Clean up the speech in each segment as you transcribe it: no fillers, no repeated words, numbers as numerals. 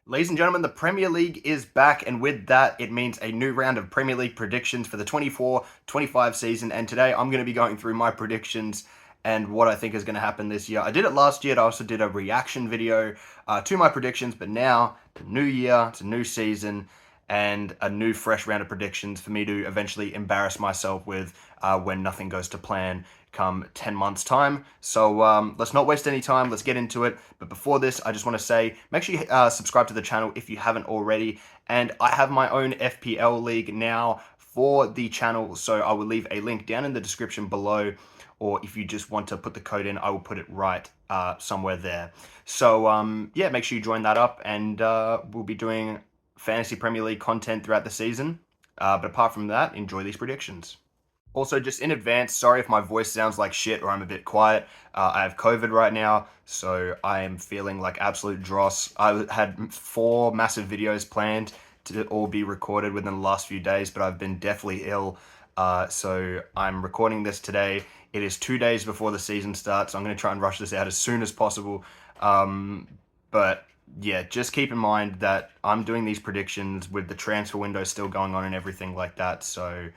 Ladies and gentlemen, the Premier League is back, and with that, it means a new round of Premier League predictions for the 24-25 season. And today, I'm going to be going through my predictions and what I think is going to happen this year. I did it last year. I also did a reaction video to my predictions, but now, it's a new year, it's a new season, and a new fresh round of predictions for me to eventually embarrass myself with when nothing goes to plan come 10 months time. So let's not waste any time. Let's get into it. But before this, I just want to say, make sure you subscribe to the channel if you haven't already. And I have my own FPL league now for the channel. So I will leave a link down in the description below. Or if you just want to put the code in, I will put it right somewhere there. So yeah, make sure you join that up. And we'll be doing Fantasy Premier League content throughout the season. But apart from that, enjoy these predictions. Also, just in advance, sorry if my voice sounds like shit or I'm a bit quiet. I have COVID right now, so I am feeling like absolute dross. I had 4 massive videos planned to all be recorded within the last few days, but I've been deathly ill. So I'm recording this today. It is 2 days before the season starts. So I'm going to try and rush this out as soon as possible. But yeah, just keep in mind that I'm doing these predictions with the transfer window still going on and everything like that. So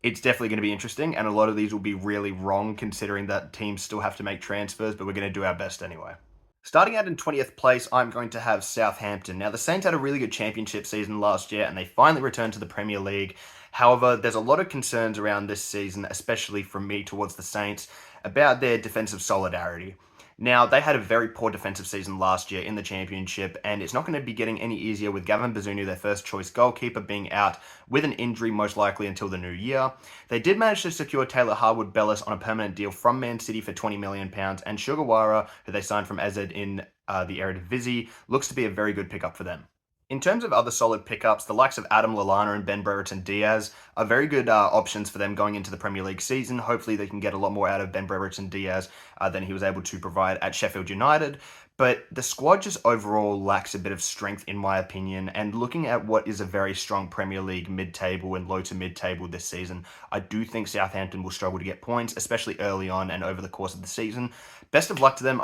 it's definitely going to be interesting, and a lot of these will be really wrong considering that teams still have to make transfers, but we're going to do our best anyway. Starting out in 20th place, I'm going to have Southampton. Now, the Saints had a really good championship season last year, and they finally returned to the Premier League. However, there's a lot of concerns around this season, especially from me towards the Saints, about their defensive solidarity. Now, they had a very poor defensive season last year in the championship, and it's not going to be getting any easier with Gavin Bazunu, their first choice goalkeeper, being out with an injury most likely until the new year. They did manage to secure Taylor Harwood-Bellis on a permanent deal from Man City for £20 million, and Sugawara, who they signed from AZ in the Eredivisie, looks to be a very good pickup for them. In terms of other solid pickups, the likes of Adam Lallana and Ben Brereton Diaz are very good options for them going into the Premier League season. Hopefully they can get a lot more out of Ben Brereton Diaz than he was able to provide at Sheffield United. But the squad just overall lacks a bit of strength, in my opinion. And looking at what is a very strong Premier League mid-table and low to mid-table this season, I do think Southampton will struggle to get points, especially early on and over the course of the season. Best of luck to them.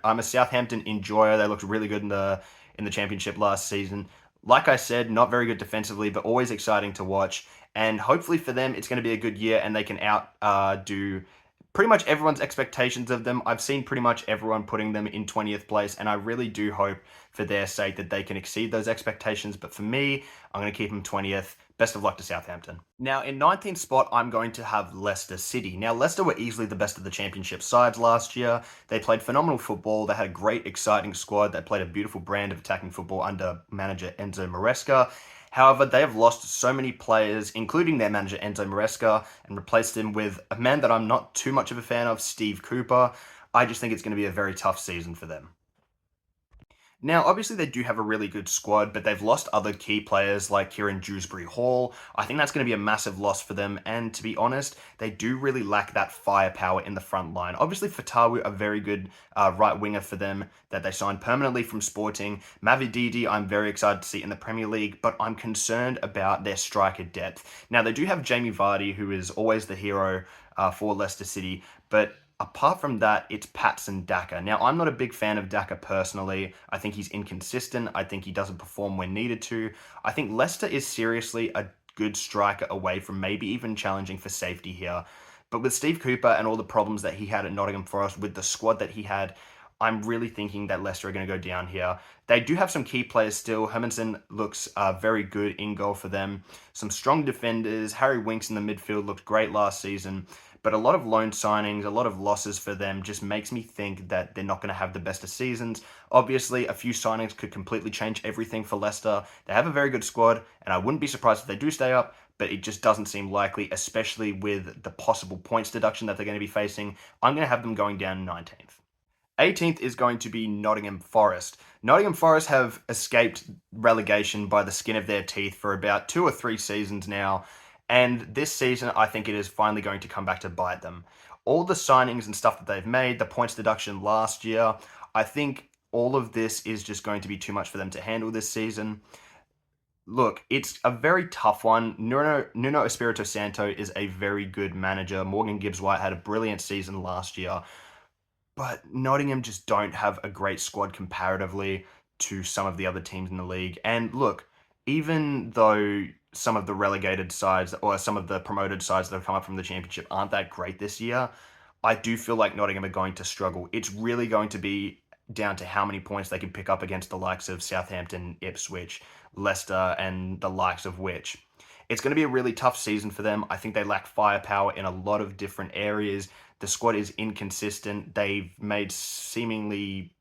I'm a Southampton enjoyer. They looked really good in the championship last season. Like I said, not very good defensively, but always exciting to watch. And hopefully for them, it's going to be a good year and they can outdo pretty much everyone's expectations of them. I've seen pretty much everyone putting them in 20th place, and I really do hope for their sake that they can exceed those expectations. But for me, I'm going to keep them 20th. Best of luck to Southampton. Now, in 19th spot, I'm going to have Leicester City. Now, Leicester were easily the best of the championship sides last year. They played phenomenal football. They had a great, exciting squad. They played a beautiful brand of attacking football under manager Enzo Maresca. However, they have lost so many players, including their manager Enzo Maresca, and replaced him with a man that I'm not too much of a fan of, Steve Cooper. I just think it's going to be a very tough season for them. Now, obviously, they do have a really good squad, but they've lost other key players like Kieran Dewsbury-Hall. I think that's going to be a massive loss for them, and to be honest, they do really lack that firepower in the front line. Obviously, Fatawu, a very good right winger for them that they signed permanently from Sporting. Mavididi, I'm very excited to see in the Premier League, but I'm concerned about their striker depth. Now, they do have Jamie Vardy, who is always the hero for Leicester City, but apart from that, it's Patson Daka. Now, I'm not a big fan of Daka personally. I think he's inconsistent. I think he doesn't perform when needed to. I think Leicester is seriously a good striker away from maybe even challenging for safety here. But with Steve Cooper and all the problems that he had at Nottingham Forest with the squad that he had, I'm really thinking that Leicester are going to go down here. They do have some key players still. Hermansen looks very good in goal for them. Some strong defenders. Harry Winks in the midfield looked great last season. But a lot of loan signings, a lot of losses for them just makes me think that they're not going to have the best of seasons. Obviously, a few signings could completely change everything for Leicester. They have a very good squad, and I wouldn't be surprised if they do stay up, but it just doesn't seem likely, especially with the possible points deduction that they're going to be facing. I'm going to have them going down 19th. 18th is going to be Nottingham Forest. Nottingham Forest have escaped relegation by the skin of their teeth for about 2 or 3 seasons now. And this season, I think it is finally going to come back to bite them. All the signings and stuff that they've made, the points deduction last year, I think all of this is just going to be too much for them to handle this season. Look, it's a very tough one. Nuno Espirito Santo is a very good manager. Morgan Gibbs-White had a brilliant season last year. But Nottingham just don't have a great squad comparatively to some of the other teams in the league. And look, even though some of the relegated sides or some of the promoted sides that have come up from the championship aren't that great this year, I do feel like Nottingham are going to struggle. It's really going to be down to how many points they can pick up against the likes of Southampton, Ipswich, Leicester, and the likes of which. It's going to be a really tough season for them. I think they lack firepower in a lot of different areas. The squad is inconsistent. They've made seemingly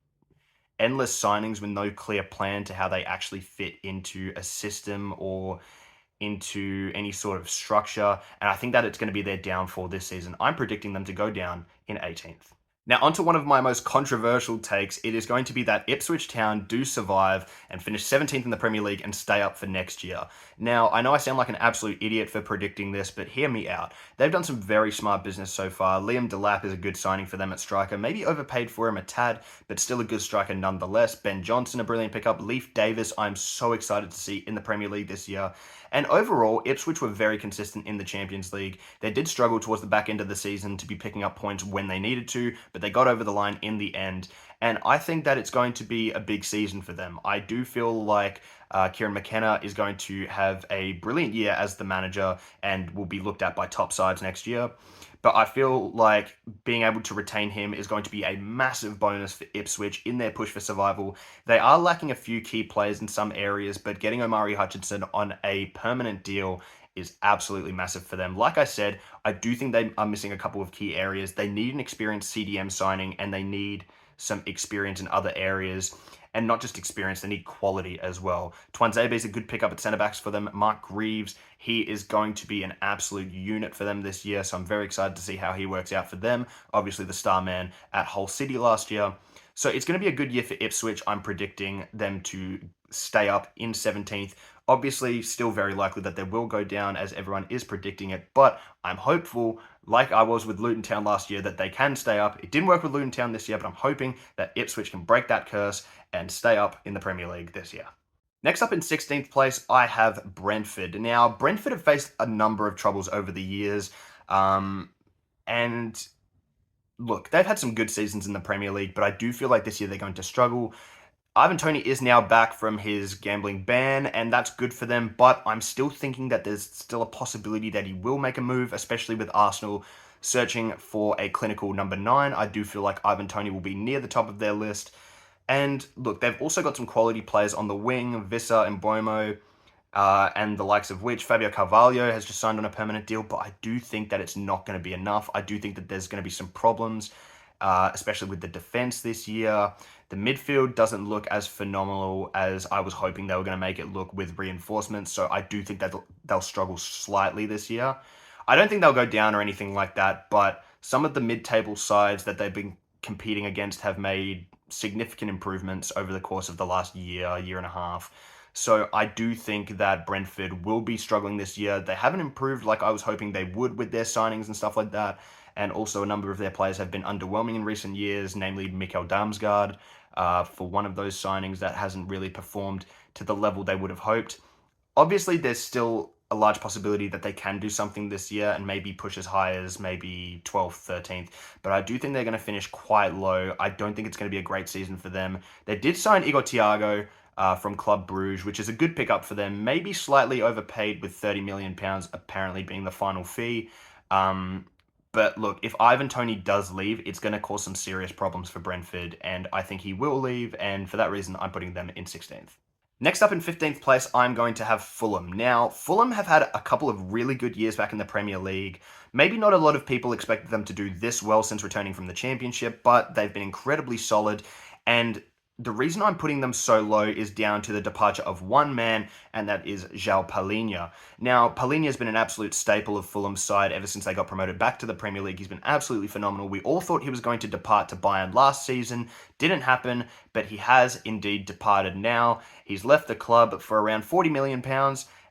endless signings with no clear plan to how they actually fit into a system or into any sort of structure. And I think that it's going to be their downfall this season. I'm predicting them to go down in 18th. Now, onto one of my most controversial takes. It is going to be that Ipswich Town do survive and finish 17th in the Premier League and stay up for next year. Now, I know I sound like an absolute idiot for predicting this, but hear me out. They've done some very smart business so far. Liam Delap is a good signing for them at striker. Maybe overpaid for him a tad, but still a good striker nonetheless. Ben Johnson, a brilliant pickup. Leif Davis, I'm so excited to see in the Premier League this year. And overall, Ipswich were very consistent in the Champions League. They did struggle towards the back end of the season to be picking up points when they needed to, but they got over the line in the end. And I think that it's going to be a big season for them. I do feel like Kieran McKenna is going to have a brilliant year as the manager and will be looked at by top sides next year. But I feel like being able to retain him is going to be a massive bonus for Ipswich in their push for survival. They are lacking a few key players in some areas, but getting Omari Hutchinson on a permanent deal is absolutely massive for them. Like I said, I do think they are missing a couple of key areas. They need an experienced CDM signing, and they need some experience in other areas. And not just experience, they need quality as well. Twanzebe is a good pickup at centre-backs for them. Mark Greaves, he is going to be an absolute unit for them this year, so I'm very excited to see how he works out for them. Obviously, the star man at Hull City last year. So it's going to be a good year for Ipswich. I'm predicting them to stay up in 17th. Obviously, still very likely that they will go down as everyone is predicting it, but I'm hopeful, like I was with Luton Town last year, that they can stay up. It didn't work with Luton Town this year, but I'm hoping that Ipswich can break that curse and stay up in the Premier League this year. Next up in 16th place, I have Brentford. Now, Brentford have faced a number of troubles over the years, and look, they've had some good seasons in the Premier League, but I do feel like this year they're going to struggle. Ivan Toney is now back from his gambling ban, and that's good for them, but I'm still thinking that there's still a possibility that he will make a move, especially with Arsenal searching for a clinical number 9. I do feel like Ivan Toney will be near the top of their list. And look, they've also got some quality players on the wing, Vissa and Boimo, and the likes of which Fabio Carvalho has just signed on a permanent deal, but I do think that it's not going to be enough. I do think that there's going to be some problems, especially with the defense this year. The midfield doesn't look as phenomenal as I was hoping they were going to make it look with reinforcements, so I do think that they'll struggle slightly this year. I don't think they'll go down or anything like that, but some of the mid-table sides that they've been competing against have made significant improvements over the course of the last year, year and a half. So I do think that Brentford will be struggling this year. They haven't improved like I was hoping they would with their signings and stuff like that. And also a number of their players have been underwhelming in recent years, namely Mikkel Damsgaard, for one of those signings that hasn't really performed to the level they would have hoped. Obviously, there's still a large possibility that they can do something this year and maybe push as high as maybe 12th, 13th. But I do think they're going to finish quite low. I don't think it's going to be a great season for them. They did sign Igor Thiago from Club Bruges, which is a good pickup for them. Maybe slightly overpaid with £30 million apparently being the final fee. But look, if Ivan Toney does leave, it's going to cause some serious problems for Brentford. And I think he will leave. And for that reason, I'm putting them in 16th. Next up in 15th place, I'm going to have Fulham. Now, Fulham have had a couple of really good years back in the Premier League. Maybe not a lot of people expected them to do this well since returning from the Championship, but they've been incredibly solid. And the reason I'm putting them so low is down to the departure of one man, and that is João Palhinha. Now, Palhinha has been an absolute staple of Fulham's side ever since they got promoted back to the Premier League. He's been absolutely phenomenal. We all thought he was going to depart to Bayern last season. Didn't happen, but he has indeed departed now. He's left the club for around £40 million.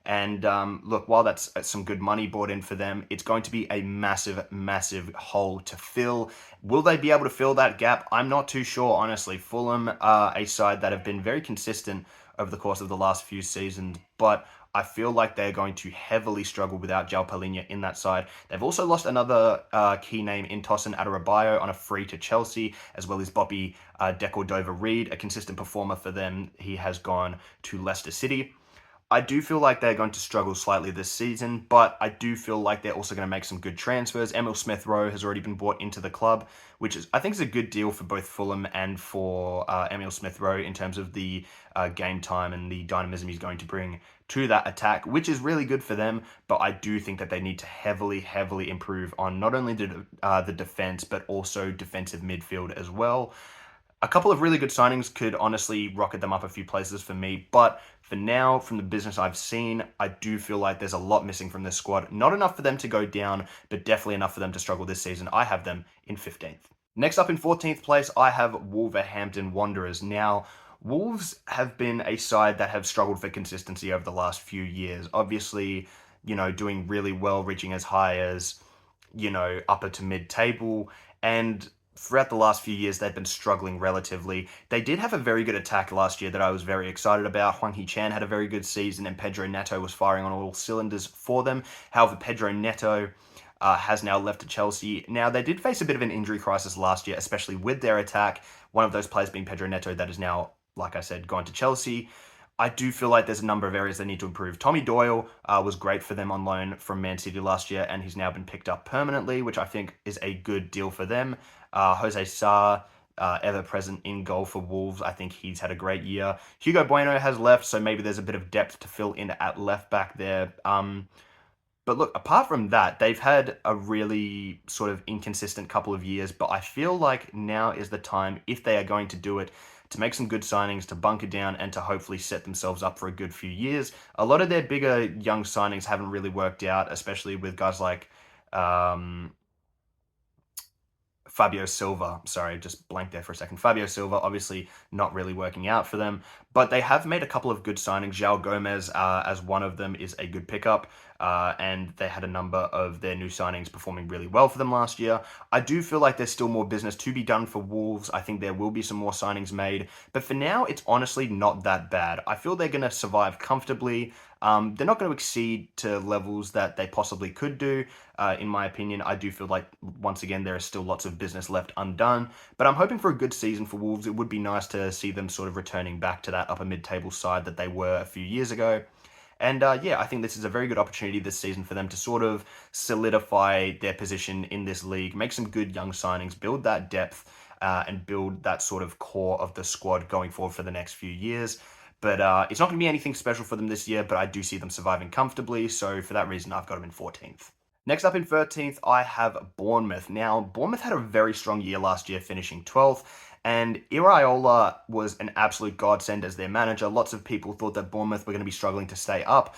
And look, while that's some good money brought in for them, it's going to be a massive, massive hole to fill. Will they be able to fill that gap? I'm not too sure, honestly. Fulham are a side that have been very consistent over the course of the last few seasons, but I feel like they're going to heavily struggle without João Palhinha in that side. They've also lost another key name in Tosin Adarabioyo on a free to Chelsea, as well as Bobby Decordova-Reid, a consistent performer for them. He has gone to Leicester City. I do feel like they're going to struggle slightly this season, but I do feel like they're also going to make some good transfers. Emil Smith-Rowe has already been brought into the club, which is, I think, is a good deal for both Fulham and for Emil Smith-Rowe in terms of the game time and the dynamism he's going to bring to that attack, which is really good for them. But I do think that they need to heavily, heavily improve on not only the defense, but also defensive midfield as well. A couple of really good signings could honestly rocket them up a few places for me, but for now, from the business I've seen, I do feel like there's a lot missing from this squad. Not enough for them to go down, but definitely enough for them to struggle this season. I have them in 15th. Next up in 14th place, I have Wolverhampton Wanderers. Now, Wolves have been a side that have struggled for consistency over the last few years. Obviously, doing really well, reaching as high as, upper to mid-table, and throughout the last few years, they've been struggling relatively. They did have a very good attack last year that I was very excited about. Hwang Hee-chan had a very good season, and Pedro Neto was firing on all cylinders for them. However, Pedro Neto has now left to Chelsea. Now, they did face a bit of an injury crisis last year, especially with their attack. One of those players being Pedro Neto, that is now, like I said, gone to Chelsea. I do feel like there's a number of areas they need to improve. Tommy Doyle was great for them on loan from Man City last year, and he's now been picked up permanently, which I think is a good deal for them. Jose Sarr, ever present in goal for Wolves. I think he's had a great year. Hugo Bueno has left, so maybe there's a bit of depth to fill in at left back there. But look, apart from that, they've had a really sort of inconsistent couple of years, but I feel like now is the time, if they are going to do it, to make some good signings, to bunker down, and to hopefully set themselves up for a good few years. A lot of their bigger young signings haven't really worked out, especially with guys like Fabio Silva. Sorry, just blanked there for a second. Fabio Silva, obviously not really working out for them, but they have made a couple of good signings. João Gomez, as one of them, is a good pickup, and they had a number of their new signings performing really well for them last year. I do feel like there's still more business to be done for Wolves. I think there will be some more signings made, but for now, it's honestly not that bad. I feel they're going to survive comfortably. They're not going to exceed to levels that they possibly could do. In my opinion, I do feel like, once again, there is still lots of business left undone, but I'm hoping for a good season for Wolves. It would be nice to see them sort of returning back to that upper mid-table side that they were a few years ago. And yeah, I think this is a very good opportunity this season for them to sort of solidify their position in this league, make some good young signings, build that depth, and build that sort of core of the squad going forward for the next few years. But it's not going to be anything special for them this year, but I do see them surviving comfortably. So for that reason, I've got them in 14th. Next up in 13th, I have Bournemouth. Now, Bournemouth had a very strong year last year, finishing 12th. And Iraola was an absolute godsend as their manager. Lots of people thought that Bournemouth were going to be struggling to stay up.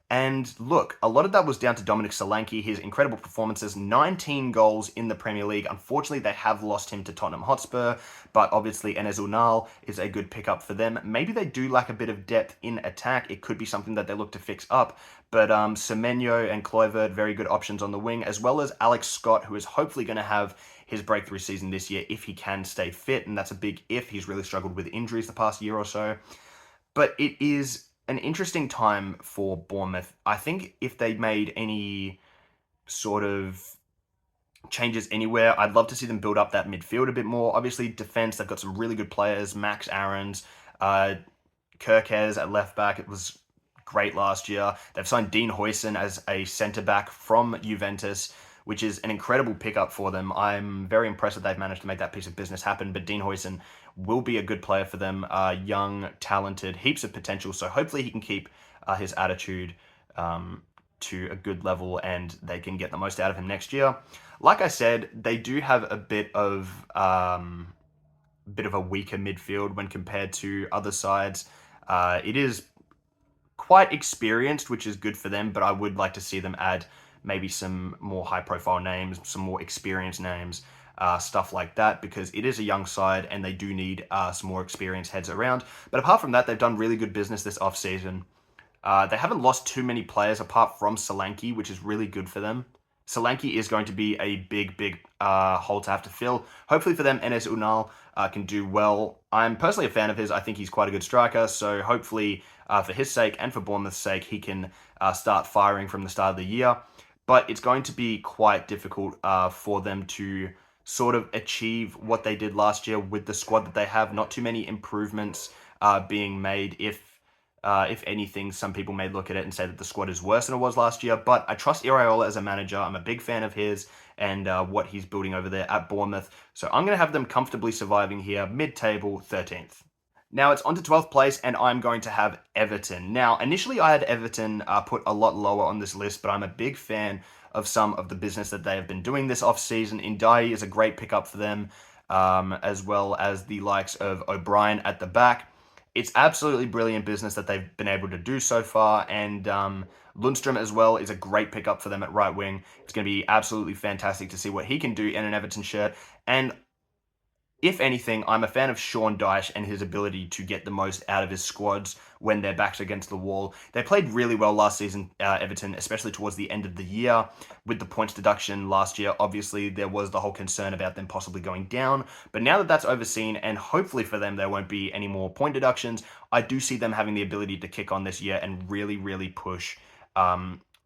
And look, a lot of that was down to Dominic Solanke, his incredible performances, 19 goals in the Premier League. Unfortunately, they have lost him to Tottenham Hotspur, but obviously Enes Ünal is a good pickup for them. Maybe they do lack a bit of depth in attack. It could be something that they look to fix up. But Semenyo and Kluivert, very good options on the wing, as well as Alex Scott, who is hopefully going to have his breakthrough season this year if he can stay fit, and that's a big if. He's really struggled with injuries the past year or so. But it is an interesting time for Bournemouth. I think if they made any sort of changes anywhere, I'd love to see them build up that midfield a bit more. Obviously, defense, they've got some really good players. Max Aarons, Kirkes at left back. It was great last year. They've signed Dean Huijsen as a centre-back from Juventus, which is an incredible pickup for them. I'm very impressed that they've managed to make that piece of business happen, but Dean Huijsen will be a good player for them. Young, talented, heaps of potential, so hopefully he can keep his attitude to a good level and they can get the most out of him next year. Like I said, they do have a bit of a weaker midfield when compared to other sides. It is quite experienced, which is good for them, but I would like to see them add maybe some more high-profile names, some more experienced names, stuff like that, because it is a young side and they do need some more experienced heads around. But apart from that, they've done really good business this off-season. They haven't lost too many players apart from Solanke, which is really good for them. Solanke is going to be a big hole to have to fill. Hopefully for them, Enes Unal can do well. I'm personally a fan of his. I think he's quite a good striker. So hopefully for his sake and for Bournemouth's sake, he can start firing from the start of the year. But it's going to be quite difficult for them to sort of achieve what they did last year with the squad that they have. Not too many improvements being made. If anything, some people may look at it and say that the squad is worse than it was last year, but I trust Iraola as a manager. I'm a big fan of his and what he's building over there at Bournemouth. So I'm going to have them comfortably surviving here, mid-table, 13th. Now it's on to 12th place, and I'm going to have Everton. Now, initially I had Everton put a lot lower on this list, but I'm a big fan of some of the business that they have been doing this off-season. Ndiaye is a great pickup for them, as well as the likes of O'Brien at the back. It's absolutely brilliant business that they've been able to do so far, and Lundstrom as well is a great pickup for them at right wing. It's going to be absolutely fantastic to see what he can do in an Everton shirt, and if anything, I'm a fan of Sean Dyche and his ability to get the most out of his squads when they're backed against the wall. They played really well last season, Everton, especially towards the end of the year with the points deduction last year. Obviously, there was the whole concern about them possibly going down, but now that that's overseen, and hopefully for them there won't be any more point deductions, I do see them having the ability to kick on this year and really push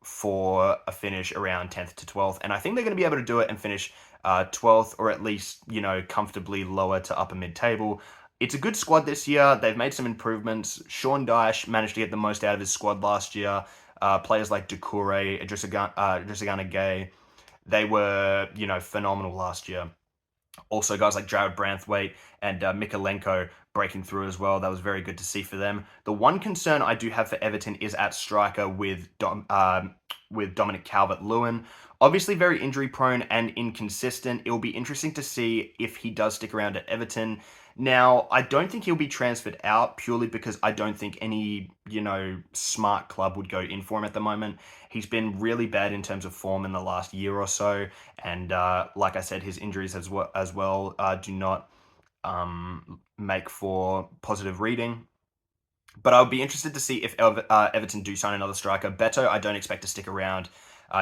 for a finish around 10th to 12th, and I think they're going to be able to do it and finish 12th, or at least, comfortably lower to upper mid-table. It's a good squad this year. They've made some improvements. Sean Dyche managed to get the most out of his squad last year. Players like Doucouré, Idrissa Gana Gueye, they were, phenomenal last year. Also, guys like Jared Branthwaite and Mikalenko breaking through as well. That was very good to see for them. The one concern I do have for Everton is at striker with Dominic Calvert-Lewin. Obviously very injury prone and inconsistent. It will be interesting to see if he does stick around at Everton. Now, I don't think he'll be transferred out purely because I don't think any, smart club would go in for him at the moment. He's been really bad in terms of form in the last year or so. And like I said, his injuries as well do not make for positive reading. But I'll be interested to see if Everton do sign another striker. Beto, I don't expect to stick around.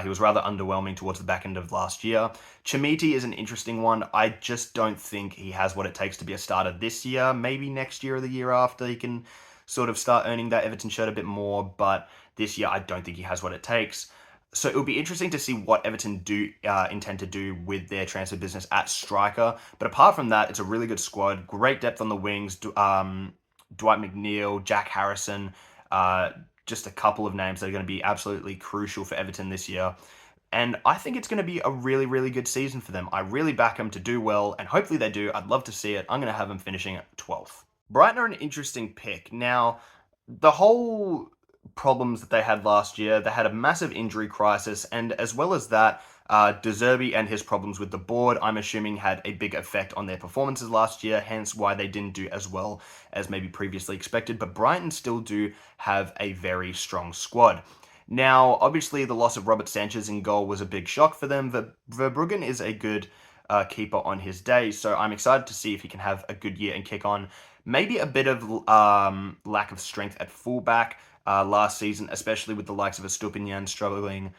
He was rather underwhelming towards the back end of last year. Chamiti is an interesting one. I just don't think he has what it takes to be a starter this year. Maybe next year or the year after he can sort of start earning that Everton shirt a bit more. But this year, I don't think he has what it takes. So it will be interesting to see what Everton do intend to do with their transfer business at striker. But apart from that, it's a really good squad. Great depth on the wings. Dwight McNeil, Jack Harrison, just a couple of names that are going to be absolutely crucial for Everton this year. And I think it's going to be a really good season for them. I really back them to do well, and hopefully they do. I'd love to see it. I'm going to have them finishing at 12th. Brighton are an interesting pick. Now, the whole problems that they had last year, they had a massive injury crisis, and as well as that, De Zerbi and his problems with the board, I'm assuming, had a big effect on their performances last year, hence why they didn't do as well as maybe previously expected. But Brighton still do have a very strong squad. Now, obviously, the loss of Robert Sanchez in goal was a big shock for them. Verbruggen is a good keeper on his day, so I'm excited to see if he can have a good year and kick on. Maybe a bit of lack of strength at fullback last season, especially with the likes of Estupinian struggling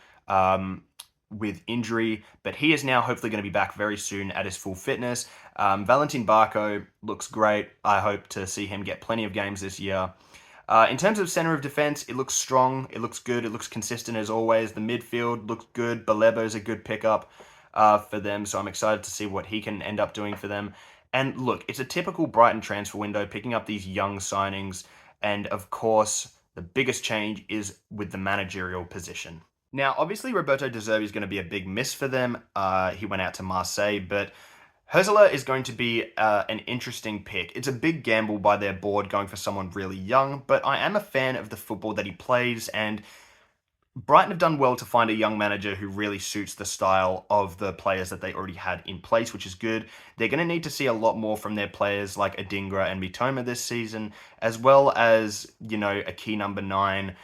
with injury, but he is now hopefully going to be back very soon at his full fitness. Valentin Barco looks great. I hope to see him get plenty of games this year. In terms of center of defense, it looks strong, it looks good, it looks consistent as always. The midfield looks good. Balebo is a good pickup for them, so I'm excited to see what he can end up doing for them. And look, it's a typical Brighton transfer window, picking up these young signings, and of course, the biggest change is with the managerial position. Now, obviously, Roberto De Zerbi is going to be a big miss for them. He went out to Marseille, but Hurzeler is going to be an interesting pick. It's a big gamble by their board going for someone really young, but I am a fan of the football that he plays, and Brighton have done well to find a young manager who really suits the style of the players that they already had in place, which is good. They're going to need to see a lot more from their players like Adingra and Mitoma this season, as well as, a key number 9.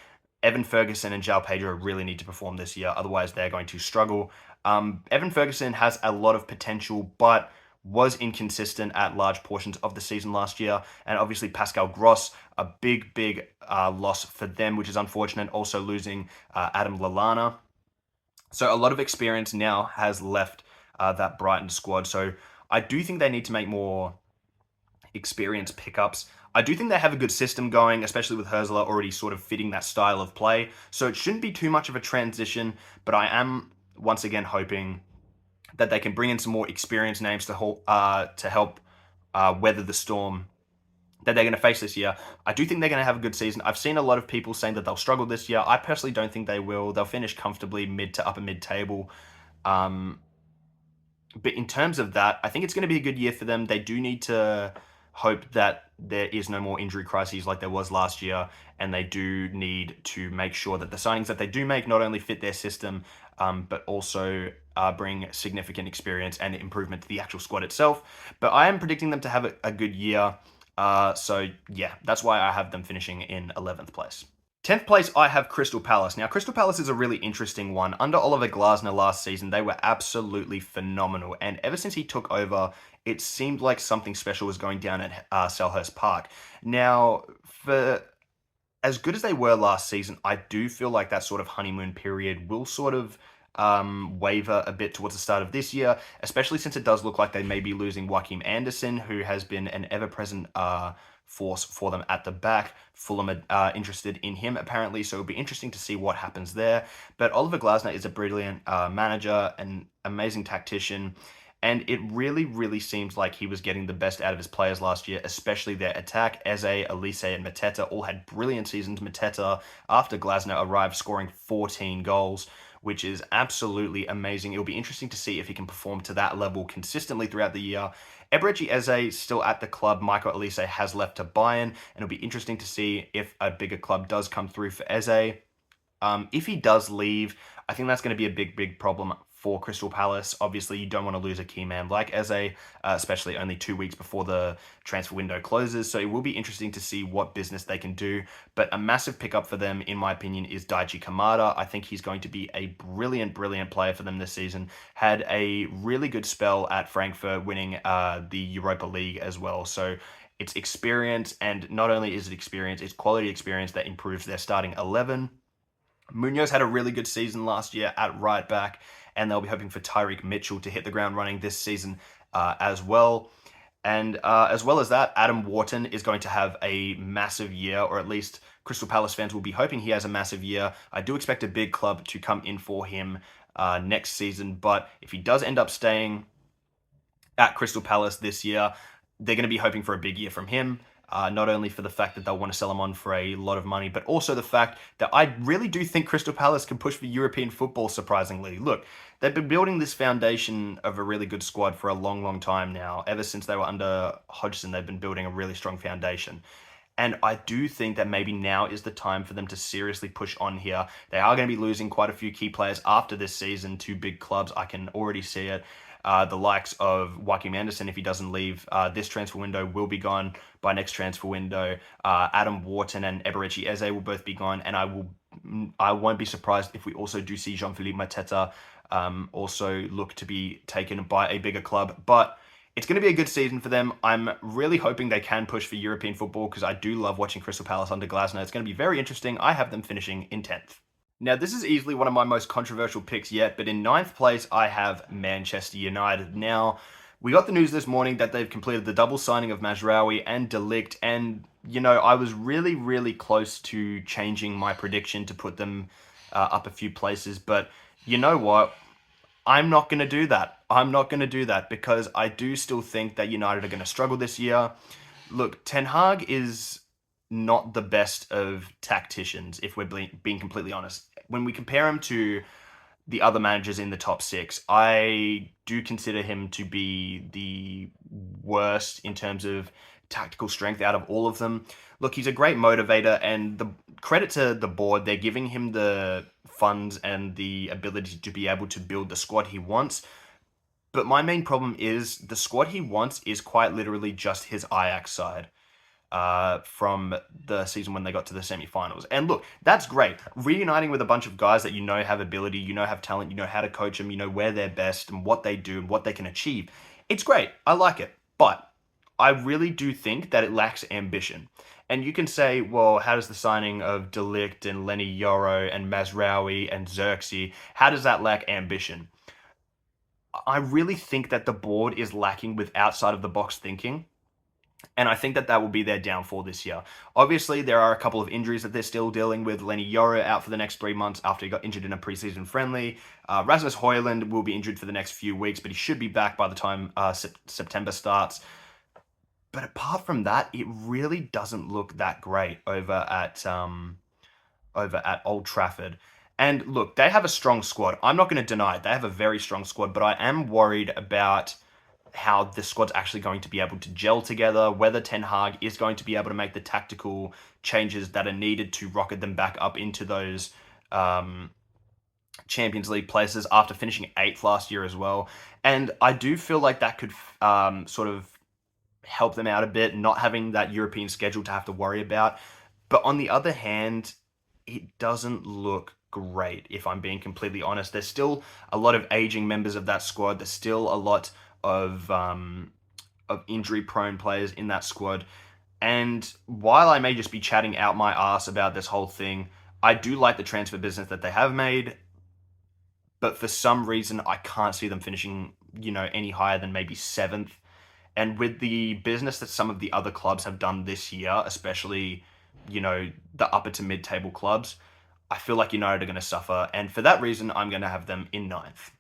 Evan Ferguson and João Pedro really need to perform this year, otherwise they're going to struggle. Evan Ferguson has a lot of potential, but was inconsistent at large portions of the season last year. And obviously Pascal Gross, a big loss for them, which is unfortunate. Also losing Adam Lallana. So a lot of experience now has left that Brighton squad. So I do think they need to make more experience pickups. I do think they have a good system going, especially with Herzler already sort of fitting that style of play. So it shouldn't be too much of a transition, but I am once again hoping that they can bring in some more experienced names to help weather the storm that they're going to face this year. I do think they're going to have a good season. I've seen a lot of people saying that they'll struggle this year. I personally don't think they will. They'll finish comfortably mid to upper mid table. Um, but in terms of that, I think it's going to be a good year for them. They do need to hope that there is no more injury crises like there was last year, and they do need to make sure that the signings that they do make not only fit their system, but also bring significant experience and improvement to the actual squad itself. But I am predicting them to have a good year. So yeah, that's why I have them finishing in 11th place. 10th place, I have Crystal Palace. Now, Crystal Palace is a really interesting one. Under Oliver Glasner last season, they were absolutely phenomenal. And ever since he took over, it seemed like something special was going down at Selhurst Park. Now, for as good as they were last season, I do feel like that sort of honeymoon period will sort of waver a bit towards the start of this year, especially since it does look like they may be losing Joachim Anderson, who has been an ever-present force for them at the back. Fulham are interested in him, apparently, so it'll be interesting to see what happens there. But Oliver Glasner is a brilliant manager, an amazing tactician, and it really, really seems like he was getting the best out of his players last year, especially their attack. Eze, Elise, and Mateta all had brilliant seasons. Mateta, after Glasner arrived, scoring 14 goals, which is absolutely amazing. It'll be interesting to see if he can perform to that level consistently throughout the year. Eberechi Eze still at the club. Michael Elise has left to Bayern, and it'll be interesting to see if a bigger club does come through for Eze. If he does leave, I think that's going to be a big, big problem for Crystal Palace. Obviously, you don't want to lose a key man like Eze, especially only 2 weeks before the transfer window closes. So it will be interesting to see what business they can do. But a massive pickup for them, in my opinion, is Daichi Kamada. I think he's going to be a brilliant, brilliant player for them this season. Had a really good spell at Frankfurt, winning the Europa League as well. So it's experience, and not only is it experience, it's quality experience that improves their starting 11. Munoz had a really good season last year at right back, and they'll be hoping for Tyreek Mitchell to hit the ground running this season as well. And as well as that, Adam Wharton is going to have a massive year, or at least Crystal Palace fans will be hoping he has a massive year. I do expect a big club to come in for him next season, but if he does end up staying at Crystal Palace this year, they're going to be hoping for a big year from him. Not only for the fact that they'll want to sell him on for a lot of money, but also the fact that I really do think Crystal Palace can push for European football, surprisingly. Look, they've been building this foundation of a really good squad for a long, long time now. Ever since they were under Hodgson, they've been building a really strong foundation. And I do think that maybe now is the time for them to seriously push on here. They are going to be losing quite a few key players after this season to big clubs. I can already see it. The likes of Joachim Anderson, if he doesn't leave this transfer window, will be gone by next transfer window. Adam Wharton and Eberechi Eze will both be gone, and I won't be surprised if we also do see Jean-Philippe Mateta also look to be taken by a bigger club. But it's going to be a good season for them. I'm really hoping they can push for European football because I do love watching Crystal Palace under Glasner. It's going to be very interesting. I have them finishing in 10th. Now, this is easily one of my most controversial picks yet, but in 9th place, I have Manchester United. Now, we got the news this morning that they've completed the double signing of Mazraoui and De Ligt, and, you know, I was really, really close to changing my prediction to put them up a few places, but you know what? I'm not going to do that. I'm not going to do that because I do still think that United are going to struggle this year. Look, Ten Hag is not the best of tacticians, if we're being completely honest. When we compare him to the other managers in the top six, I do consider him to be the worst in terms of tactical strength out of all of them. Look, he's a great motivator, and the credit to the board, they're giving him the funds and the ability to be able to build the squad he wants. But my main problem is the squad he wants is quite literally just his Ajax side from the season when they got to the semi-finals. And look, that's great. Reuniting with a bunch of guys that you know have ability, you know have talent, you know how to coach them, you know where they're best and what they do and what they can achieve. It's great. I like it. But I really do think that it lacks ambition. And you can say, well, how does the signing of Delict and Lenny Yoro and Mazraoui and Xerxes, how does that lack ambition? I really think that the board is lacking with outside of the box thinking. And I think that that will be their downfall this year. Obviously, there are a couple of injuries that they're still dealing with. Lenny Yoro out for the next 3 months after he got injured in a preseason friendly. Rasmus Højlund will be injured for the next few weeks, but he should be back by the time September starts. But apart from that, it really doesn't look that great over at Old Trafford. And look, they have a strong squad. I'm not going to deny it. They have a very strong squad, but I am worried about how the squad's actually going to be able to gel together, whether Ten Hag is going to be able to make the tactical changes that are needed to rocket them back up into those Champions League places after finishing 8th last year as well. And I do feel like that could sort of help them out a bit, not having that European schedule to have to worry about. But on the other hand, it doesn't look great, if I'm being completely honest. There's still a lot of aging members of that squad. There's still a lot of injury-prone players in that squad. And while I may just be chatting out my ass about this whole thing, I do like the transfer business that they have made. But for some reason, I can't see them finishing, any higher than maybe 7th. And with the business that some of the other clubs have done this year, especially, the upper to mid-table clubs, I feel like United are going to suffer. And for that reason, I'm going to have them in 9th.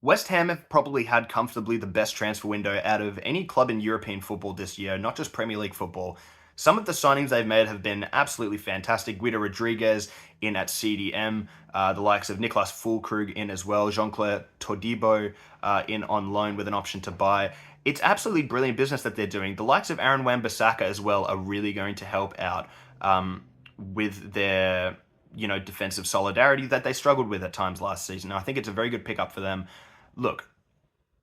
West Ham have probably had comfortably the best transfer window out of any club in European football this year, not just Premier League football. Some of the signings they've made have been absolutely fantastic. Guido Rodriguez in at CDM, the likes of Niklas Füllkrug in as well, Jean-Claire Todibo in on loan with an option to buy. It's absolutely brilliant business that they're doing. The likes of Aaron Wan-Bissaka as well are really going to help out with their defensive solidarity that they struggled with at times last season. I think it's a very good pickup for them. Look,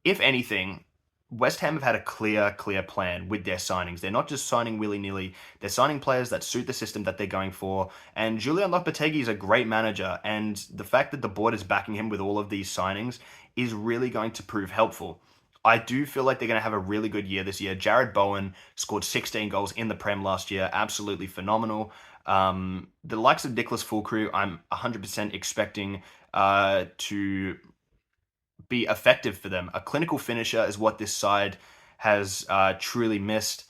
if anything, West Ham have had a clear plan with their signings. They're not just signing willy-nilly. They're signing players that suit the system that they're going for. And Julian Lopetegui is a great manager. And the fact that the board is backing him with all of these signings is really going to prove helpful. I do feel like they're going to have a really good year this year. Jared Bowen scored 16 goals in the Prem last year. Absolutely phenomenal. The likes of Niklas Füllkrug, I'm 100% expecting to be effective for them. A clinical finisher is what this side has truly missed.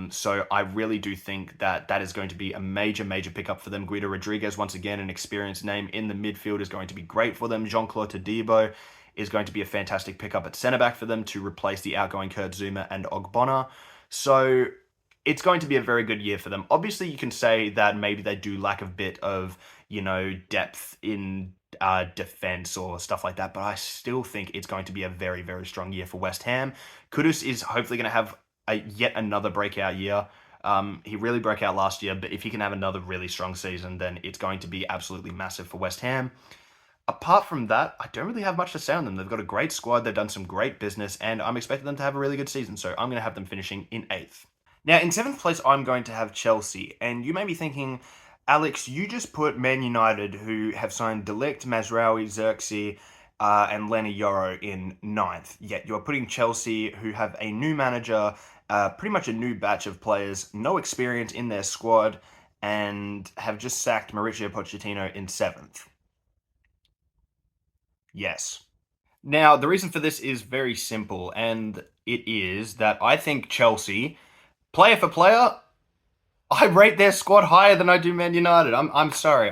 So I really do think that that is going to be a major pickup for them. Guido Rodriguez, once again, an experienced name in the midfield, is going to be great for them. Jean-Claude Todibo is going to be a fantastic pickup at centre-back for them to replace the outgoing Kurt Zouma and Ogbonna. So it's going to be a very good year for them. Obviously, you can say that maybe they do lack a bit of, depth in defense or stuff like that, but I still think it's going to be a very strong year for West Ham. Kudus is hopefully going to have yet another breakout year. He really broke out last year, but if he can have another really strong season, then it's going to be absolutely massive for West Ham. Apart from that, I don't really have much to say on them. They've got a great squad, they've done some great business, and I'm expecting them to have a really good season, so I'm going to have them finishing in 8th. Now, in 7th place, I'm going to have Chelsea, and you may be thinking, Alex, you just put Man United, who have signed De Ligt, Mazraoui, Xerxes, and Lenny Yoro in 9th. Yet you're putting Chelsea, who have a new manager, pretty much a new batch of players, no experience in their squad, and have just sacked Mauricio Pochettino in 7th. Yes. Now, the reason for this is very simple, and it is that I think Chelsea, player for player, I rate their squad higher than I do Man United. I'm sorry.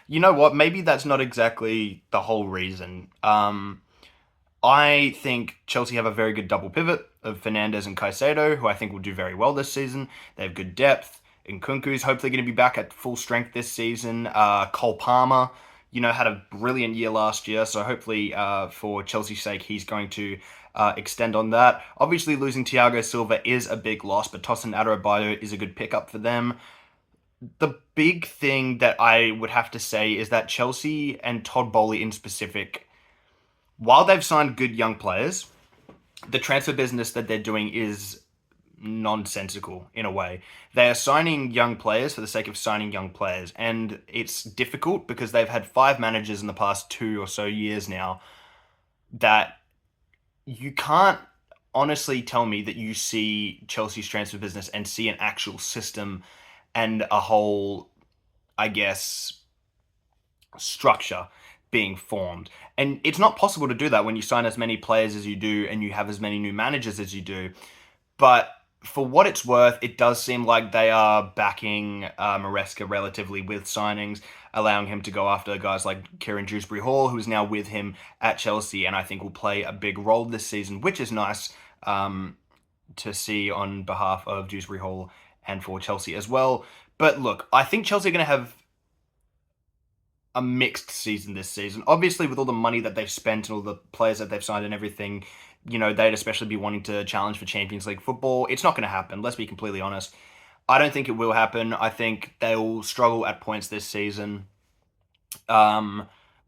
You know what? Maybe that's not exactly the whole reason. I think Chelsea have a very good double pivot of Fernandes and Caicedo, who I think will do very well this season. They have good depth. Nkunku's hopefully going to be back at full strength this season. Cole Palmer, had a brilliant year last year, so hopefully for Chelsea's sake, he's going to extend on that. Obviously, losing Thiago Silva is a big loss, but Tosin Adarabioyo is a good pickup for them. The big thing that I would have to say is that Chelsea and Todd Boehly in specific, while they've signed good young players, the transfer business that they're doing is nonsensical in a way. They are signing young players for the sake of signing young players, and it's difficult because they've had 5 managers in the past 2 or so years now that you can't honestly tell me that you see Chelsea's transfer business and see an actual system and a whole, I guess, structure being formed. And it's not possible to do that when you sign as many players as you do and you have as many new managers as you do. But for what it's worth, it does seem like they are backing Maresca relatively with signings, allowing him to go after guys like Kieran Dewsbury Hall, who is now with him at Chelsea, and I think will play a big role this season, which is nice to see on behalf of Dewsbury Hall and for Chelsea as well. But look, I think Chelsea are going to have a mixed season this season. Obviously, with all the money that they've spent and all the players that they've signed and everything, they'd especially be wanting to challenge for Champions League football. It's not going to happen. Let's be completely honest. I don't think it will happen. I think they'll struggle at points this season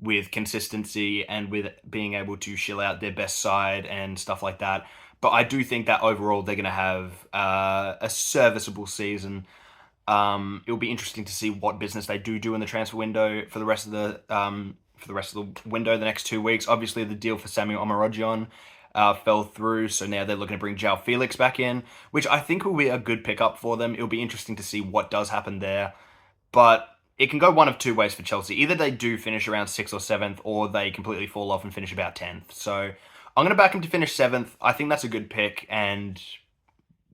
with consistency and with being able to shill out their best side and stuff like that. But I do think that overall they're going to have a serviceable season. It'll be interesting to see what business they do in the transfer window for the rest of the window the next 2 weeks. Obviously, the deal for Samuel Omaragion fell through, so now they're looking to bring João Felix back in, which I think will be a good pickup for them. It'll be interesting to see what does happen there, but it can go one of two ways for Chelsea. Either they do finish around 6th or 7th, or they completely fall off and finish about 10th. So I'm going to back them to finish 7th. I think that's a good pick, and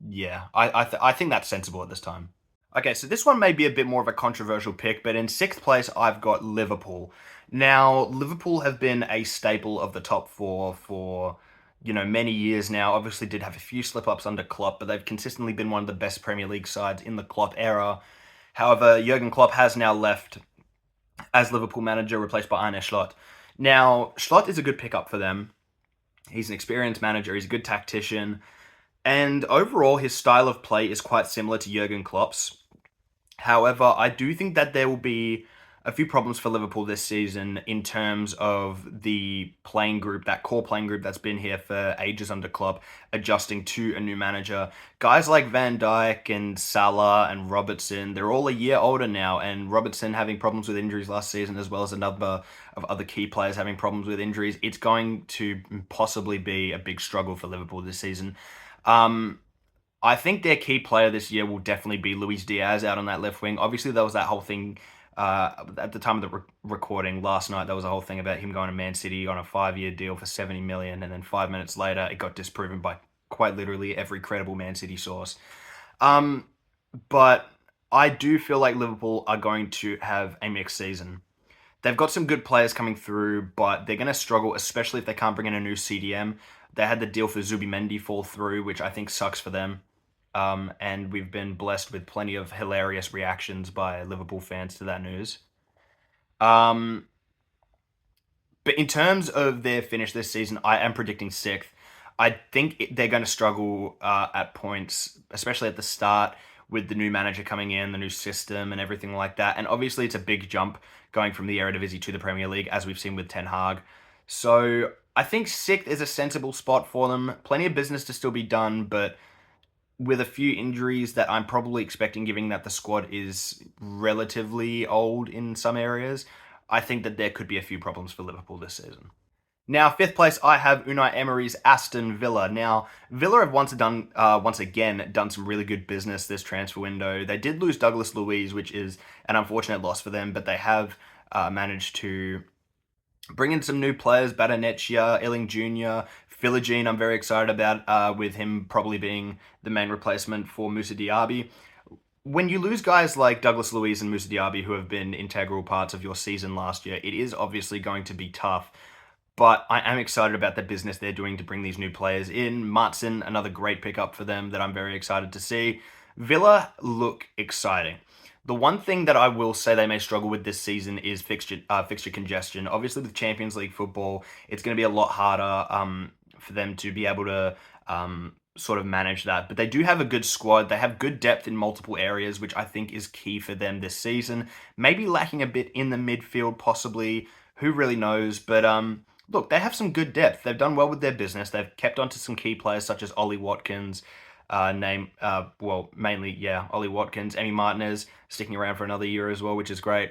yeah, I think that's sensible at this time. Okay, so this one may be a bit more of a controversial pick, but in 6th place, I've got Liverpool. Now, Liverpool have been a staple of the top four for, many years now. Obviously did have a few slip-ups under Klopp, but they've consistently been one of the best Premier League sides in the Klopp era. However, Jurgen Klopp has now left as Liverpool manager, replaced by Arne Slot. Now, Slot is a good pickup for them. He's an experienced manager, he's a good tactician, and overall, his style of play is quite similar to Jurgen Klopp's. However, I do think that there will be a few problems for Liverpool this season in terms of the playing group, that core playing group that's been here for ages under Klopp, adjusting to a new manager. Guys like Van Dijk and Salah and Robertson, they're all a year older now, and Robertson having problems with injuries last season, as well as a number of other key players having problems with injuries. It's going to possibly be a big struggle for Liverpool this season. I think their key player this year will definitely be Luis Diaz out on that left wing. Obviously, there was that whole thing at the time of the recording last night. There was a whole thing about him going to Man City on a 5-year deal for 70 million, and then 5 minutes later, it got disproven by quite literally every credible Man City source. But I do feel like Liverpool are going to have a mixed season. They've got some good players coming through, but they're going to struggle, especially if they can't bring in a new CDM. They had the deal for Zubimendi fall through, which I think sucks for them. And we've been blessed with plenty of hilarious reactions by Liverpool fans to that news. But in terms of their finish this season, I am predicting 6th. I think they're going to struggle at points, especially at the start with the new manager coming in, the new system and everything like that. And obviously it's a big jump going from the Eredivisie to the Premier League, as we've seen with Ten Hag. So I think 6th is a sensible spot for them. Plenty of business to still be done, but with a few injuries that I'm probably expecting, given that the squad is relatively old in some areas, I think that there could be a few problems for Liverpool this season. Now, 5th place, I have Unai Emery's Aston Villa. Now, Villa have once again done some really good business this transfer window. They did lose Douglas Luiz, which is an unfortunate loss for them, but they have managed to bring in some new players, Badanechia, Illing Jr., Philogene, I'm very excited about, with him probably being the main replacement for Moussa Diaby. When you lose guys like Douglas Luiz and Moussa Diaby, who have been integral parts of your season last year, it is obviously going to be tough. But I am excited about the business they're doing to bring these new players in. Martin, another great pickup for them that I'm very excited to see. Villa look exciting. The one thing that I will say they may struggle with this season is fixture congestion. Obviously, with Champions League football, it's going to be a lot harder for them to be able to sort of manage that. But they do have a good squad. They have good depth in multiple areas, which I think is key for them this season. Maybe lacking a bit in the midfield, possibly. Who really knows? But look, they have some good depth. They've done well with their business. They've kept on to some key players such as Ollie Watkins, mainly, Ollie Watkins, Emi Martinez sticking around for another year as well, which is great.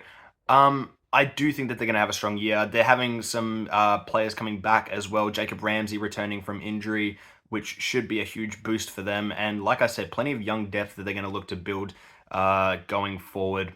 I do think that they're going to have a strong year. They're having some players coming back as well. Jacob Ramsey returning from injury, which should be a huge boost for them. And like I said, plenty of young depth that they're going to look to build going forward.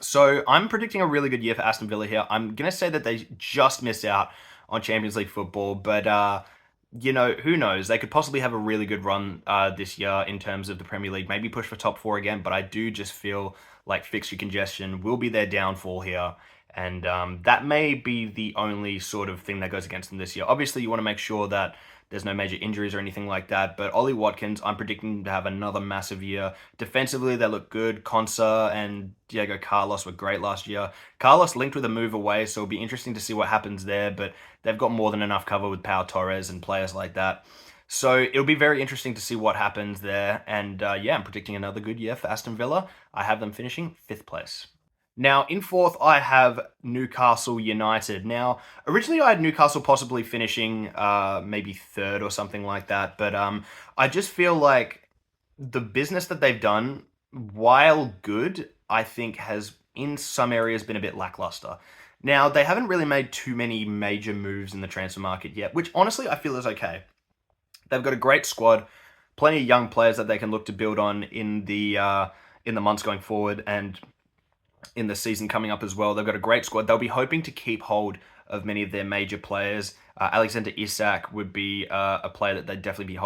So I'm predicting a really good year for Aston Villa here. I'm gonna say that they just miss out on Champions League football, but who knows? They could possibly have a really good run this year in terms of the Premier League. Maybe push for top four again, but I do just feel like fixture congestion will be their downfall here. And that may be the only sort of thing that goes against them this year. Obviously, you want to make sure that there's no major injuries or anything like that. But Ollie Watkins, I'm predicting to have another massive year. Defensively, they look good. Konsa and Diego Carlos were great last year. Carlos linked with a move away, so it'll be interesting to see what happens there. But they've got more than enough cover with Pau Torres and players like that. So it'll be very interesting to see what happens there. And I'm predicting another good year for Aston Villa. I have them finishing 5th place. Now, in 4th, I have Newcastle United. Now, originally I had Newcastle possibly finishing maybe 3rd or something like that, but I just feel like the business that they've done, while good, I think has in some areas been a bit lackluster. Now, they haven't really made too many major moves in the transfer market yet, which honestly I feel is okay. They've got a great squad, plenty of young players that they can look to build on in the months going forward, and in the season coming up as well. They've got a great squad. They'll be hoping to keep hold of many of their major players. Alexander Isak would be a player that they'd definitely be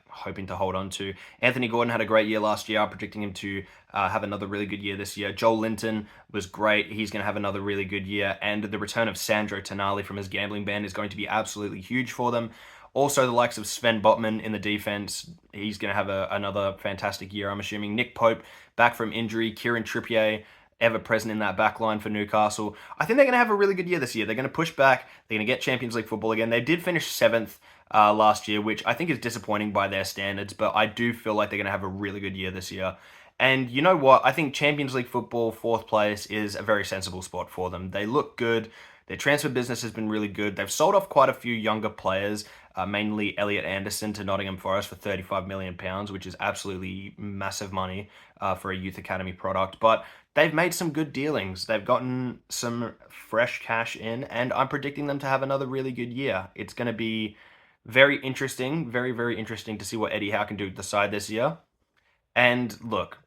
hoping to hold on to. Anthony Gordon had a great year last year. I'm predicting him to have another really good year this year. Joel Linton was great. He's going to have another really good year. And the return of Sandro Tonali from his gambling ban is going to be absolutely huge for them. Also, the likes of Sven Botman in the defense, he's going to have another fantastic year, I'm assuming. Nick Pope back from injury. Kieran Trippier ever present in that back line for Newcastle. I think they're going to have a really good year this year. They're going to push back. They're going to get Champions League football again. They did finish 7th last year, which I think is disappointing by their standards, but I do feel like they're going to have a really good year this year. And you know what? I think Champions League football, 4th place, is a very sensible spot for them. They look good. Their transfer business has been really good. They've sold off quite a few younger players, mainly Elliot Anderson to Nottingham Forest for £35 million, which is absolutely massive money for a youth academy product. But they've made some good dealings. They've gotten some fresh cash in, and I'm predicting them to have another really good year. It's going to be very interesting, very, very interesting to see what Eddie Howe can do with the side this year. And look,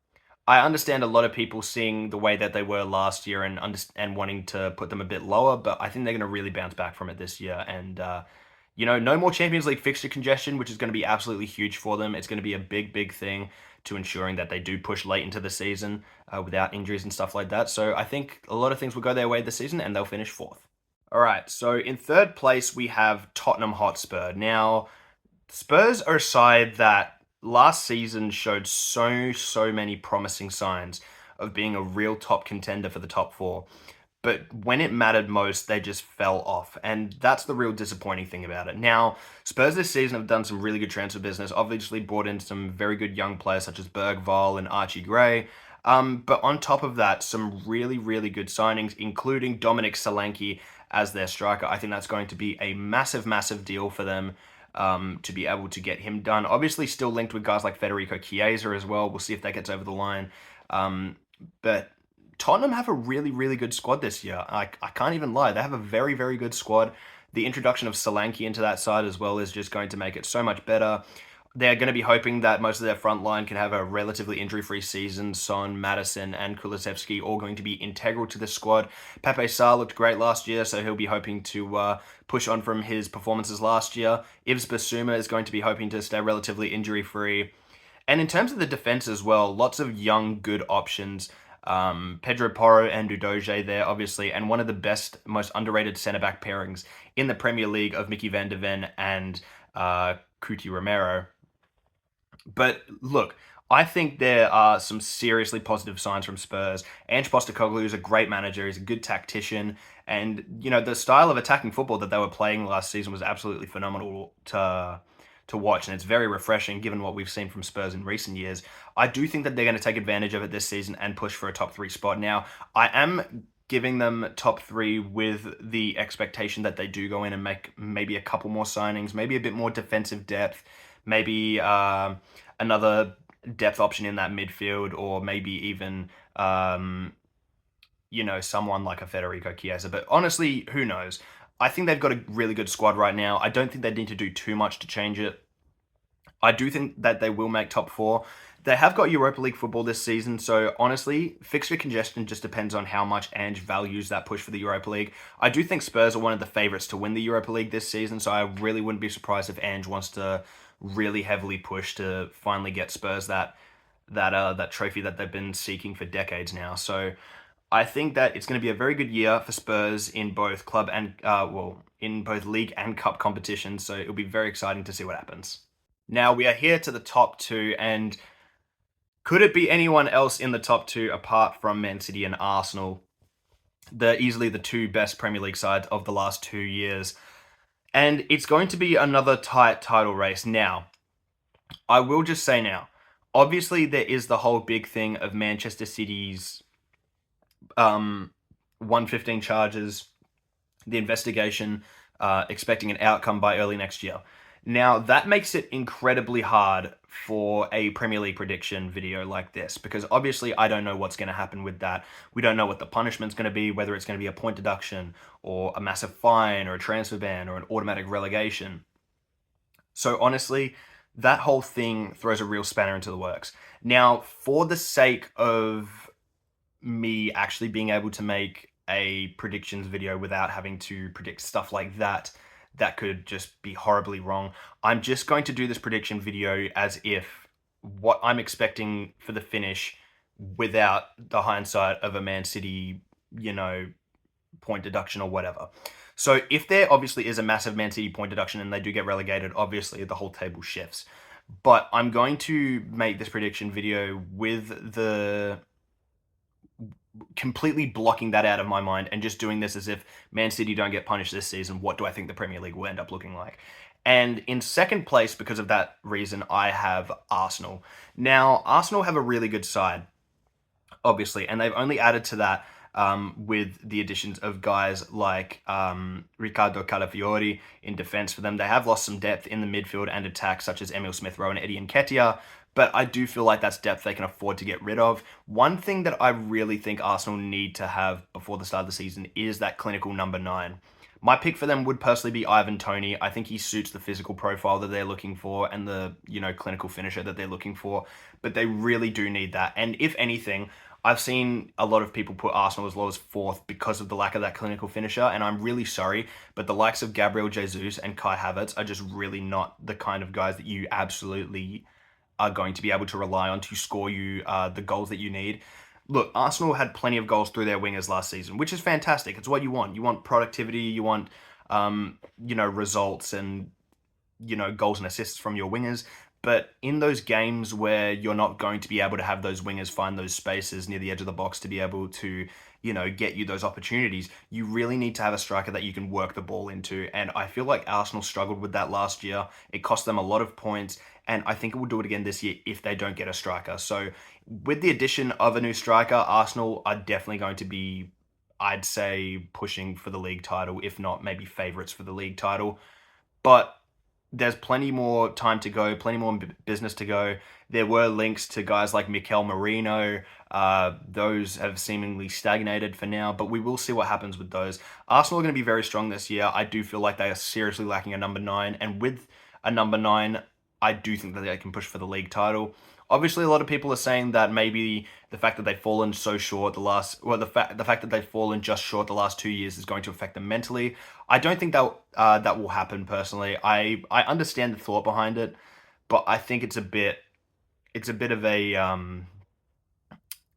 I understand a lot of people seeing the way that they were last year and wanting to put them a bit lower, but I think they're going to really bounce back from it this year. And no more Champions League fixture congestion, which is going to be absolutely huge for them. It's going to be a big, big thing to ensuring that they do push late into the season without injuries and stuff like that. So I think a lot of things will go their way this season, and they'll finish 4th. All right, so in 3rd place, we have Tottenham Hotspur. Now, Spurs are a side that last season showed so many promising signs of being a real top contender for the top 4. But when it mattered most, they just fell off. And that's the real disappointing thing about it. Now, Spurs this season have done some really good transfer business, obviously brought in some very good young players such as Bergvall and Archie Gray. But on top of that, some really, really good signings, including Dominic Solanke as their striker. I think that's going to be a massive, massive deal for them to be able to get him done. Obviously, still linked with guys like Federico Chiesa as well. We'll see if that gets over the line. But Tottenham have a really, really good squad this year. I can't even lie. They have a very, very good squad. The introduction of Solanke into that side as well is just going to make it so much better. They're going to be hoping that most of their front line can have a relatively injury-free season. Son, Madison, and Kulusevski all going to be integral to the squad. Pepe Sarr looked great last year, so he'll be hoping to push on from his performances last year. Yves Bissouma is going to be hoping to stay relatively injury-free. And in terms of the defense as well, lots of young, good options. Pedro Porro and Udoge there, obviously, and one of the best, most underrated centre-back pairings in the Premier League of Mickey van der Ven and Cuti Romero. But look, I think there are some seriously positive signs from Spurs. Ange Postecoglou is a great manager. He's a good tactician. And, the style of attacking football that they were playing last season was absolutely phenomenal to watch. And it's very refreshing given what we've seen from Spurs in recent years. I do think that they're going to take advantage of it this season and push for a top 3 spot. Now, I am giving them top 3 with the expectation that they do go in and make maybe a couple more signings, maybe a bit more defensive depth, maybe another depth option in that midfield, or maybe even, someone like a Federico Chiesa. But honestly, who knows? I think they've got a really good squad right now. I don't think they need to do too much to change it. I do think that they will make top 4. They have got Europa League football this season, so honestly, fixture congestion just depends on how much Ange values that push for the Europa League. I do think Spurs are one of the favourites to win the Europa League this season, so I really wouldn't be surprised if Ange wants to really heavily push to finally get Spurs that trophy that they've been seeking for decades now. So I think that it's going to be a very good year for Spurs in both club and in both league and cup competitions. So it'll be very exciting to see what happens. Now we are here to the top two, and could it be anyone else in the top two apart from Man City and Arsenal? They're easily the two best Premier League sides of the last 2 years. And it's going to be another tight title race. Now, I will just say now, obviously there is the whole big thing of Manchester City's 115 charges, the investigation, expecting an outcome by early next year. Now, that makes it incredibly hard for a Premier League prediction video like this, because obviously I don't know what's going to happen with that. We don't know what the punishment's going to be, whether it's going to be a point deduction or a massive fine or a transfer ban or an automatic relegation. So honestly, that whole thing throws a real spanner into the works. Now, for the sake of me actually being able to make a predictions video without having to predict stuff like that could just be horribly wrong, I'm just going to do this prediction video as if what I'm expecting for the finish without the hindsight of a Man City, point deduction or whatever. So if there obviously is a massive Man City point deduction and they do get relegated, obviously the whole table shifts. But I'm going to make this prediction video with the completely blocking that out of my mind and just doing this as if Man City don't get punished this season. What do I think the Premier League will end up looking like? And in second place, because of that reason, I have Arsenal. Now, Arsenal have a really good side, obviously, and they've only added to that with the additions of guys like Riccardo Calafiori in defence for them. They have lost some depth in the midfield and attack, such as Emil Smith-Rowe and Eddie Nketiah, but I do feel like that's depth they can afford to get rid of. One thing that I really think Arsenal need to have before the start of the season is that clinical number 9. My pick for them would personally be Ivan Toney. I think he suits the physical profile that they're looking for and the, clinical finisher that they're looking for, but they really do need that. And if anything, I've seen a lot of people put Arsenal as low as 4th because of the lack of that clinical finisher, and I'm really sorry, but the likes of Gabriel Jesus and Kai Havertz are just really not the kind of guys that you absolutely are going to be able to rely on to score you the goals that you need. Look, Arsenal had plenty of goals through their wingers last season, which is fantastic. It's what you want. You want productivity, you want, results and, goals and assists from your wingers. But in those games where you're not going to be able to have those wingers find those spaces near the edge of the box to be able to, get you those opportunities, you really need to have a striker that you can work the ball into. And I feel like Arsenal struggled with that last year. It cost them a lot of points, and I think it will do it again this year if they don't get a striker. So with the addition of a new striker, Arsenal are definitely going to be, I'd say, pushing for the league title, if not maybe favourites for the league title. But there's plenty more time to go, plenty more business to go. There were links to guys like Mikel Merino. Those have seemingly stagnated for now, but we will see what happens with those. Arsenal are going to be very strong this year. I do feel like they are seriously lacking a number 9, and with a number 9, I do think that they can push for the league title. Obviously, a lot of people are saying that maybe the fact that they've fallen so short the fact that they've fallen just short the last 2 years is going to affect them mentally. I don't think that will happen personally. I understand the thought behind it, but I think it's a bit of a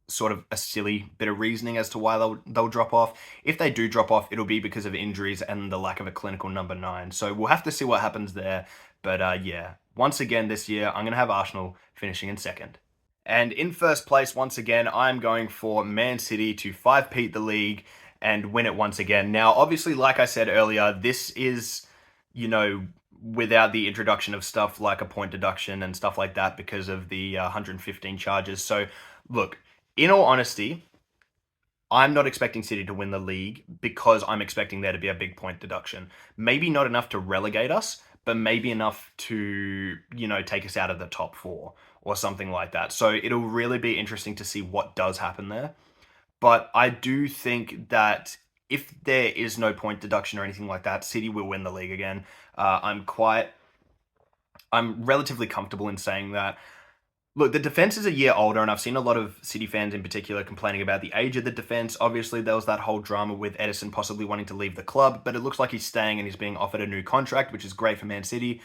sort of a silly bit of reasoning as to why they'll drop off. If they do drop off, it'll be because of injuries and the lack of a clinical number 9. So we'll have to see what happens there. But yeah, once again this year, I'm going to have Arsenal finishing in second. And in first place, once again, I'm going for Man City to 5-peat the league and win it once again. Now, obviously, like I said earlier, this is, without the introduction of stuff like a point deduction and stuff like that because of the 115 charges. So, look, in all honesty, I'm not expecting City to win the league because I'm expecting there to be a big point deduction. Maybe not enough to relegate us, but maybe enough to, take us out of the top 4 or something like that. So it'll really be interesting to see what does happen there. But I do think that if there is no point deduction or anything like that, City will win the league again. I'm relatively comfortable in saying that. Look, the defense is a year older, and I've seen a lot of City fans in particular complaining about the age of the defense. Obviously, there was that whole drama with Edison possibly wanting to leave the club, but it looks like he's staying and he's being offered a new contract, which is great for Man City.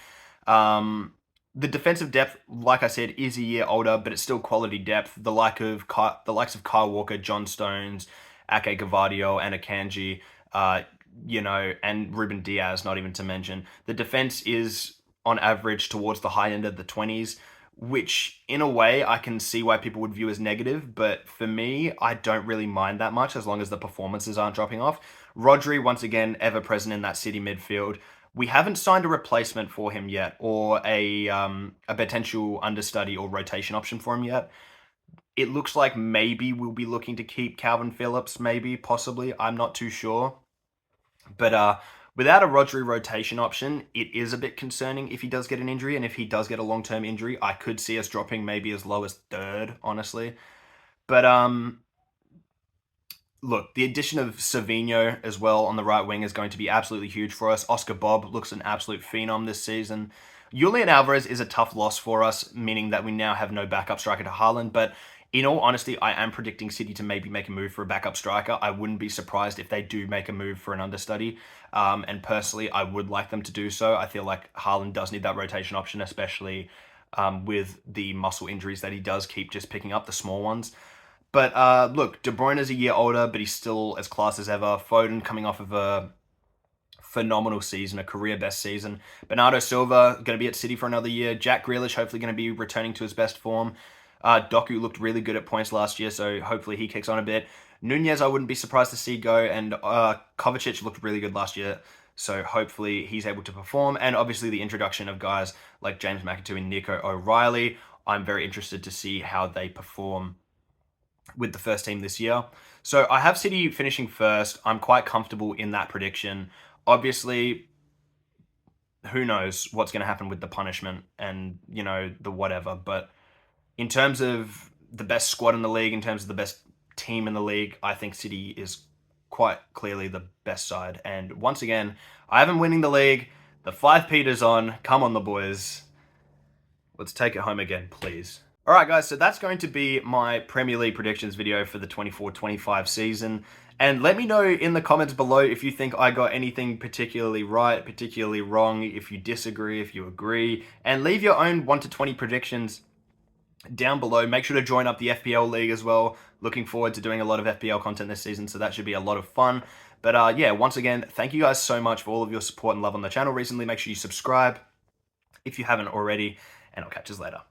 Um, the defensive depth, like I said, is a year older, but it's still quality depth. The likes of Kyle Walker, John Stones, Ake Gavadio, and Akanji, and Ruben Diaz, not even to mention. The defense is on average towards the high end of the 20s, which in a way I can see why people would view as negative, but for me, I don't really mind that much as long as the performances aren't dropping off. Rodri, once again, ever present in that City midfield. We haven't signed a replacement for him yet, or a potential understudy or rotation option for him yet. It looks like maybe we'll be looking to keep Calvin Phillips, maybe, possibly. I'm not too sure. But without a Rodri rotation option, it is a bit concerning if he does get an injury, and if he does get a long-term injury, I could see us dropping maybe as low as third, honestly. But look, the addition of Savinho as well on the right wing is going to be absolutely huge for us. Oscar Bob looks an absolute phenom this season. Julian Alvarez is a tough loss for us, meaning that we now have no backup striker to Haaland, but in all honesty, I am predicting City to maybe make a move for a backup striker. I wouldn't be surprised if they do make a move for an understudy. And personally, I would like them to do so. I feel like Haaland does need that rotation option, especially with the muscle injuries that he does keep just picking up, the small ones. But look, De Bruyne is a year older, but he's still as class as ever. Foden coming off of a phenomenal season, a career best season. Bernardo Silva going to be at City for another year. Jack Grealish hopefully going to be returning to his best form. Doku looked really good at points last year, so hopefully he kicks on a bit. Nunez, I wouldn't be surprised to see go, and Kovacic looked really good last year, so hopefully he's able to perform. And obviously the introduction of guys like James McAtee and Nico O'Reilly, I'm very interested to see how they perform with the first team this year. So I have City finishing first. I'm quite comfortable in that prediction. Obviously, who knows what's going to happen with the punishment and, the whatever. But in terms of the best squad in the league, in terms of the best team in the league, I think City is quite clearly the best side. And once again, I have them winning the league. The 5 Peters on. Come on, the boys. Let's take it home again, please. All right, guys, so that's going to be my Premier League predictions video for the 24-25 season. And let me know in the comments below if you think I got anything particularly right, particularly wrong, if you disagree, if you agree. And leave your own 1 to 20 predictions down below. Make sure to join up the FPL League as well. Looking forward to doing a lot of FPL content this season, so that should be a lot of fun. But yeah, once again, thank you guys so much for all of your support and love on the channel recently. Make sure you subscribe if you haven't already, and I'll catch you later.